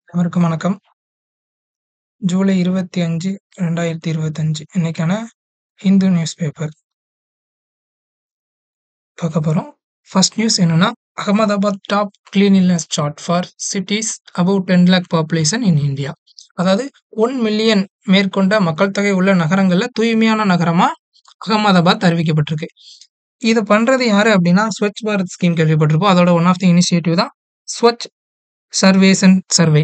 அனைவருக்கும் வணக்கம். ஜூலை 25, 2025 இன்னைக்கான ஹிந்து நியூஸ் பேப்பர் பார்க்க போறோம். ஃபர்ஸ்ட் நியூஸ் என்னன்னா, Ahmedabad top cleanliness chart for cities above 10 lakh population in India. அதாவது 1 மில்லியன் மேற்கொண்ட மக்கள் தொகை உள்ள நகரங்கள்ல தூய்மையான நகரமா அகமதாபாத் அறிவிக்கப்பட்டிருக்கு. இத பண்றது யாரு அப்படின்னா, ஸ்வச் பாரத் ஸ்கீம் கேள்விப்பட்டிருப்போம். அதோட ஒன் ஆஃப் தி இனிஷியேட்டிவ் தான் ஸ்வச் சர்வேசன் சர்வே.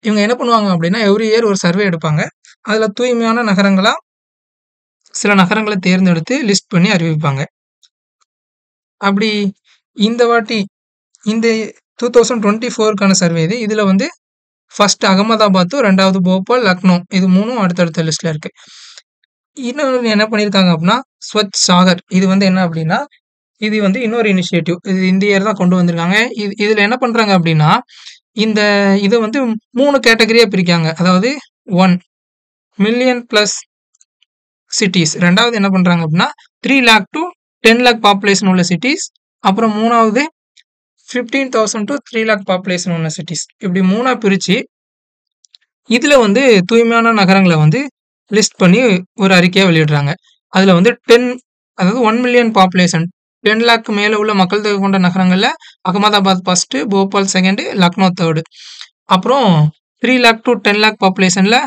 இவங்க என்ன பண்ணுவாங்க அப்படின்னா, எவ்ரி இயர் ஒரு சர்வே எடுப்பாங்க. அதுல தூய்மையான நகரங்களா சில நகரங்கள தேர்ந்தெடுத்து லிஸ்ட் பண்ணி அறிவிப்பாங்க. அப்படி இந்த வாட்டி இந்த 2024க்கான சர்வே இது. இதுல வந்து ஃபர்ஸ்ட் அகமதாபாத்தும், 2வது போபால், லக்னோ இது 3ம் அடுத்தடுத்த லிஸ்ட்ல இருக்கு. இன்னொன்னு என்ன பண்ணியிருக்காங்க அப்படின்னா, ஸ்வச் சாகர் இது வந்து என்ன அப்படின்னா, இது வந்து இன்னொரு இனிஷியேட்டிவ். இது இந்த இயர் தான் கொண்டு வந்திருக்காங்க. இதுல என்ன பண்றாங்க அப்படின்னா, இந்த இத வந்து 3 கேட்டகரியா பிரிக்காங்க. அதாவது 1 மில்லியன் பிளஸ் சிட்டீஸ். 2வது என்ன பண்றாங்க அப்படின்னா, 3 லேக் டு 10 லேக் பாப்புலேஷன் உள்ள சிட்டீஸ். அப்புறம் 3வது 15,000 டு 3 லேக் பாப்புலேஷன் உள்ள சிட்டீஸ். இப்படி 3ஆ பிரிச்சு, இதுல வந்து தூய்மையான நகரங்கள வந்து லிஸ்ட் பண்ணி ஒரு அறிக்கையா வெளியிடுறாங்க. அதுல வந்து 1 மில்லியன் பாப்புலேஷன் 10 லேக் மேல உள்ள மக்கள் தொகை கொண்ட நகரங்கள்ல Ahmedabad first, Bhopal second, Lucknow third. அப்புறம் 3 லேக் டு 10 லேக் பாப்புலேஷன்ல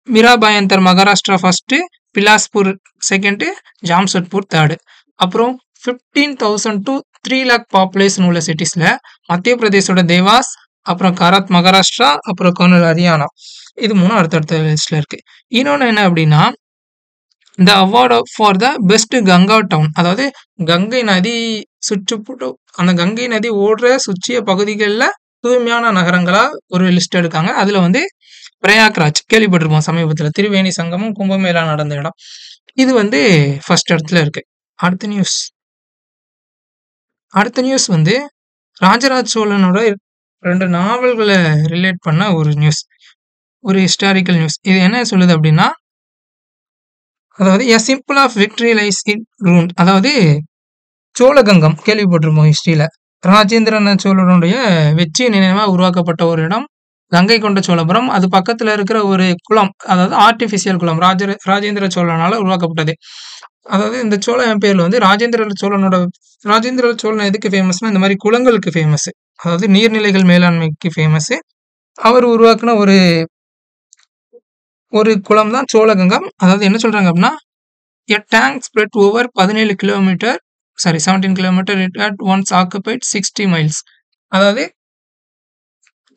Mira Bhayandar Maharashtra first, Bilaspur second, Jamshedpur third. அப்புறம் 15,000 டு 3 லேக் பாப்புலேஷன் உள்ள சிட்டிஸ்ல மத்திய பிரதேசோட தேவாஸ், அப்புறம் கராத் மகாராஷ்டிரா, அப்புறம் கர்னூல் ஹரியானா இது 3 அடுத்தடுத்த லிஸ்ட்ல இருக்கு. இன்னொன்னு என்ன அப்படின்னா, இந்த award for the best Ganga town. அதாவது கங்கை நதி சுற்றுப்புற அந்த கங்கை நதி ஓடுற சுற்றிய பகுதிகளில் தூய்மையான நகரங்களா ஒரு லிஸ்ட் எடுக்காங்க. அதுல வந்து பிரயாக்ராஜ் கேள்விப்பட்டிருப்போம். சமீபத்தில் திரிவேணி சங்கமும் கும்பமேளா நடந்த இடம் இது வந்து ஃபர்ஸ்ட் இடத்துல இருக்கு. அடுத்த நியூஸ் வந்து ராஜராஜ சோழனோட 2 நாவல்களை ரிலேட் பண்ண ஒரு நியூஸ், ஒரு ஹிஸ்டாரிக்கல் நியூஸ். இது என்ன சொல்லுது அப்படின்னா, அதாவது a symbol of victory lies in ruined. அதாவது சோழகங்கம் கேள்விப்பட்டிருப்போம் ஹிஸ்டரியில. ராஜேந்திரன சோழனுடைய வெற்றி நினைவா உருவாக்கப்பட்ட ஒரு இடம் கங்கை கொண்ட சோழபுரம். அது பக்கத்துல இருக்கிற ஒரு குளம், அதாவது ஆர்டிபிஷியல் குளம் ராஜேந்திர சோழனால உருவாக்கப்பட்டது. அதாவது இந்த சோழன் பேர்ல வந்து ராஜேந்திர சோழன் எதுக்கு ஃபேமஸ்னா, இந்த மாதிரி குளங்களுக்கு ஃபேமஸ். அதாவது நீர்நிலைகள் மேலாண்மைக்கு ஃபேமஸ். அவர் உருவாக்குன ஒரு குளம் தான் சோழகங்கம். அதாவது என்ன சொல்றாங்க அப்படின்னா, a tank spread over 17 kilometre 17 kilometre it at once occupied 60 miles. அதாவது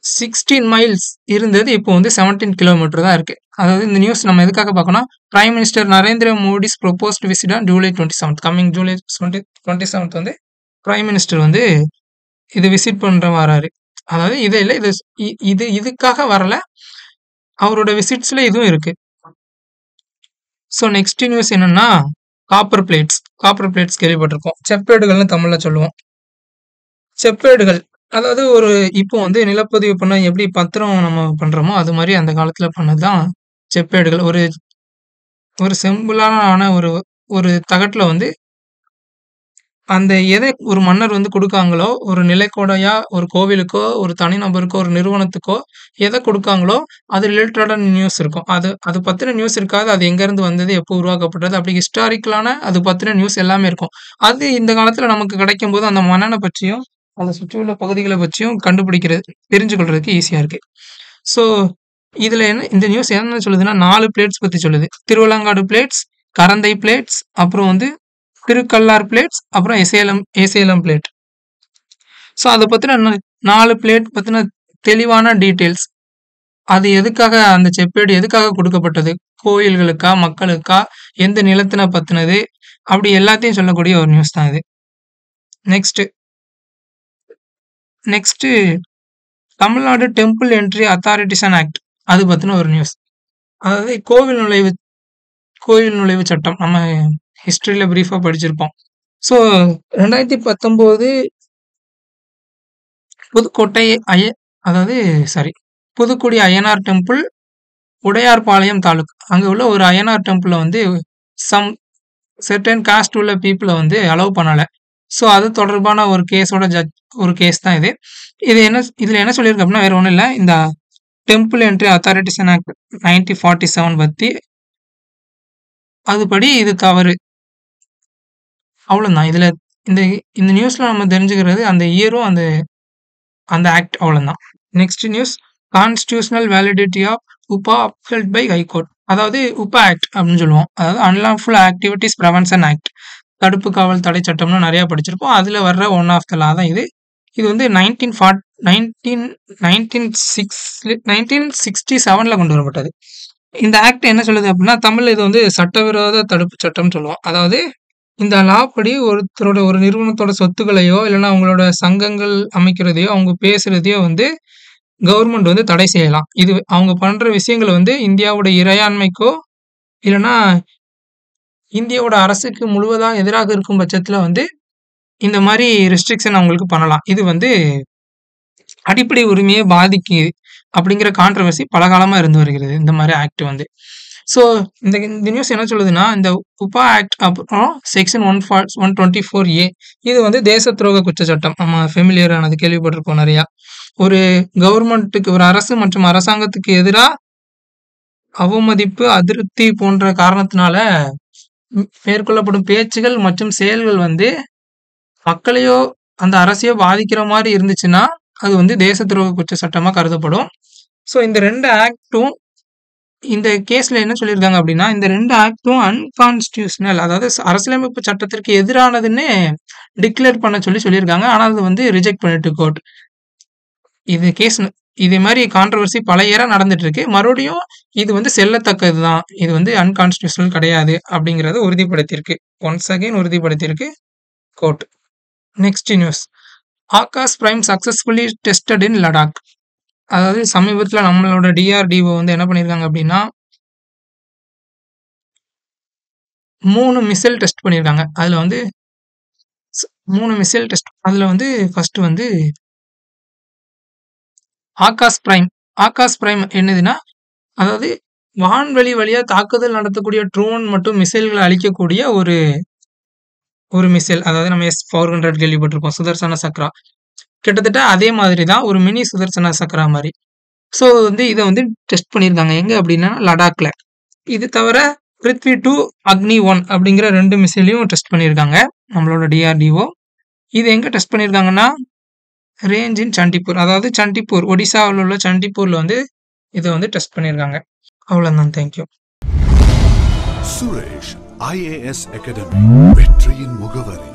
16 மைல்ஸ் இருந்தது, இப்போ வந்து 17 கிலோமீட்டர் தான் இருக்கு. அதாவது இந்த நியூஸ் நம்ம எதுக்காக பார்க்கணும், prime minister Narendra Modi's proposed visit on July 27 coming July 27 வந்து பிரைம் மினிஸ்டர் வந்து இது விசிட் பண்ற வராரு. அதாவது இது இல்லை, இதுக்காக வரல, அவரோட விசிட்ஸ்ல இதுவும் இருக்கு. ஸோ நெக்ஸ்ட் நியூஸ் என்னன்னா, காப்பர் பிளேட்ஸ் கேள்விப்பட்டிருக்கோம். செப்பேடுகள்னு தமிழ்ல சொல்லுவோம். செப்பேடுகள் அதாவது இப்போ வந்து நிலப்பதிவு பண்ண எப்படி பத்திரம் நம்ம பண்றோமோ அது மாதிரி அந்த காலத்துல பண்ணதுதான் செப்பேடுகள். ஒரு செம்புலான ஒரு தகட்டுல வந்து அந்த எதை ஒரு மன்னர் வந்து கொடுக்காங்களோ, ஒரு நிலைக்கோடையா ஒரு கோவிலுக்கோ, ஒரு தனிநபருக்கோ, ஒரு நிறுவனத்துக்கோ எதை கொடுக்காங்களோ அது ரிலேட்டடான நியூஸ் இருக்கும். அது பத்தின நியூஸ் இருக்காது. அது எங்க இருந்து வந்தது, எப்போ உருவாக்கப்பட்டது, அப்படி ஹிஸ்டாரிக்கலான அது பத்தின நியூஸ் எல்லாமே இருக்கும். அது இந்த காலத்துல நமக்கு கிடைக்கும் போது அந்த மன்னனை பற்றியும் அதை சுற்றியுள்ள பகுதிகளை பற்றியும் தெரிஞ்சு கொள்றதுக்கு ஈஸியா இருக்கு. ஸோ இதுல இந்த நியூஸ் என்ன சொல்லுதுன்னா, 4 பிளேட்ஸ் பத்தி சொல்லுது. திருவலங்காடு பிளேட்ஸ், கரந்தை பிளேட்ஸ், அப்புறம் வந்து திருக்கல்லார் பிளேட்ஸ், அப்புறம் ஏசேலம் பிளேட். ஸோ அதை பத்தின 4 பிளேட் பத்தின தெளிவான டீட்டெயில்ஸ். அது எதுக்காக, அந்த செப்பேடு எதுக்காக கொடுக்கப்பட்டது, கோயில்களுக்கா, மக்களுக்கா, எந்த நிலத்தின பத்தினது, அப்படி எல்லாத்தையும் சொல்லக்கூடிய ஒரு நியூஸ் தான் இது. Next Tamil Nadu temple entry authorisation act அது பத்தின ஒரு நியூஸ். அதாவது கோவில் நுழைவு சட்டம் நம்ம ஹிஸ்டரியில பிரீஃபா படிச்சிருப்போம். ஸோ 2019 புதுக்கோட்டை அய்யனார் டெம்பிள், உடையார்பாளையம் தாலுக் அங்க உள்ள ஒரு அய்யனார் டெம்பிள்ல வந்து சம் செர்டன் காஸ்ட் உள்ள பீப்புளை வந்து அலோவ் பண்ணல. ஸோ அது தொடர்பான ஒரு கேஸ் தான் இது. இதுல என்ன சொல்லியிருக்கு அப்படின்னா, வேற ஒன்றும் இல்லை, இந்த டெம்பிள் என்ட்ரி அத்தாரிட்டேஷன் ஆக்ட் 1947 பத்தி அதுபடி இது தவறு. அவ்வளோதான். இதுல இந்த இந்த நியூஸ்ல நம்ம தெரிஞ்சுக்கிறது அந்த இயரும் அந்த ஆக்ட் அவ்வளோதான். Next news constitutional validity of UAPA upheld by high court. அதாவது உபா ஆக்ட் அப்படின்னு சொல்லுவோம். அதாவது அன்லாஃபுல் ஆக்டிவிட்டிஸ் ப்ரிவென்ஷன் ஆக்ட். தடுப்பு காவல் தடை சட்டம்னு நிறைய படிச்சிருப்போம். அதுல வர்ற ஒன் ஆஃப் த லா தான் இது. இது வந்து 1967ல கொண்டு வரப்பட்டது. இந்த ஆக்ட் என்ன சொல்லுது அப்படின்னா, தமிழ்ல இது வந்து சட்டவிரோத தடுப்பு சட்டம்னு சொல்லுவோம். அதாவது இந்த லா படி ஒருத்தரோட ஒரு நிறுவனத்தோட சொத்துக்களையோ இல்லைன்னா அவங்களோட சங்கங்கள் அமைக்கிறதையோ அவங்க பேசுறதையோ வந்து கவர்மெண்ட் வந்து தடை செய்யலாம். இது அவங்க பண்ற விஷயங்கள் வந்து இந்தியாவோட இறையாண்மைக்கோ இல்லைன்னா இந்தியாவோட அரசுக்கு முழுவதா எதிராக இருக்கும் பட்சத்துல வந்து இந்த மாதிரி ரெஸ்ட்ரிக்ஷன் அவங்களுக்கு பண்ணலாம். இது வந்து அடிப்படை உரிமையை பாதிக்குது அப்படிங்கிற கான்ட்ரவர்சி பல காலமா இருந்து வருகிறது இந்த மாதிரி ஆக்ட் வந்து. ஸோ இந்த இந்த நியூஸ் என்ன சொல்லுதுன்னா, இந்த உபா ஆக்ட் அப்புறம் செக்ஷன் 124A இது வந்து தேச துரோக குற்ற சட்டம். நம்ம ஃபெமிலியர் ஆனது கேள்விப்பட்டிருப்போம் நிறையா. ஒரு கவர்மெண்ட்டுக்கு ஒரு அரசு மற்றும் அரசாங்கத்துக்கு எதிரா அவமதிப்பு அதிருப்தி போன்ற காரணத்தினால மேற்கொள்ளப்படும் பேச்சுகள் மற்றும் செயல்கள் வந்து மக்களையோ அந்த அரசையோ பாதிக்கிற மாதிரி இருந்துச்சுன்னா அது வந்து தேச துரோக குற்ற சட்டமா கருதப்படும். ஸோ இந்த 2 ஆக்டும் இந்த கேஸ்ல என்ன சொல்லியிருக்காங்க அப்படின்னா, இந்த 2 ஆக்டும் அன்கான்ஸ்டிடியூஷனல், அதாவது அரசியலமைப்பு சட்டத்திற்கு எதிரானதுன்னு டிக்ளேர் பண்ண சொல்லியிருக்காங்க. ஆனா அது வந்து ரிஜெக்ட் பண்ணிட்டு கோர்ட். இது கேஸ் இதே மாதிரி கான்ட்ரவர்சி பல இயரா நடந்துட்டு இருக்கு. மறுபடியும் இது வந்து செல்லத்தக்கதுதான், இது வந்து அன்கான்ஸ்டிடியூஷனல் கிடையாது அப்படிங்கறத உறுதிப்படுத்தியிருக்கு. ஒன்ஸ் அகைன் உறுதிப்படுத்தியிருக்கு court. Next news Akash prime successfully tested in Ladakh. அதாவது சமீபத்தில் நம்மளோட DRDO வந்து என்ன பண்ணியிருக்காங்க அப்படின்னா 3 மிசைல் டெஸ்ட் பண்ணியிருக்காங்க. அதுல வந்து 3 மிசைல் டெஸ்ட். அதுல வந்து ஃபர்ஸ்ட் வந்து ஆகாஷ் பிரைம் என்னதுன்னா, அதாவது வான்வெளி வழியா தாக்குதல் நடத்தக்கூடிய ட்ரோன் மற்றும் மிசைல்களை அழிக்கக்கூடிய ஒரு மிசைல். அதாவது நம்ம S-400 கேள்விப்பட்டிருப்போம், சுதர்சன சக்ரா. கிட்டத்தட்ட அதே மாதிரி தான், ஒரு மினி சுதர்சன சக்ரா மாதிரி. ஸோ வந்து இதை வந்து டெஸ்ட் பண்ணியிருக்காங்க. எங்க அப்படின்னா லடாக்ல. இது தவிர பிருத்வி 2 அக்னி 1 அப்படிங்கிற 2 மிசைலையும் டெஸ்ட் பண்ணியிருக்காங்க நம்மளோட DRDO. இது எங்க டெஸ்ட் பண்ணியிருக்காங்கன்னா ரேஞ்ச் இன் சண்டிப்பூர், அதாவது சண்டிப்பூர் ஒடிசாவில் உள்ள சண்டிப்பூர்ல வந்து இதை வந்து டெஸ்ட் பண்ணியிருக்காங்க. அவ்வளவுதான். தேங்க்யூ. சுரேஷ் IAS அகாடமி, வெற்றியின் முகவரி.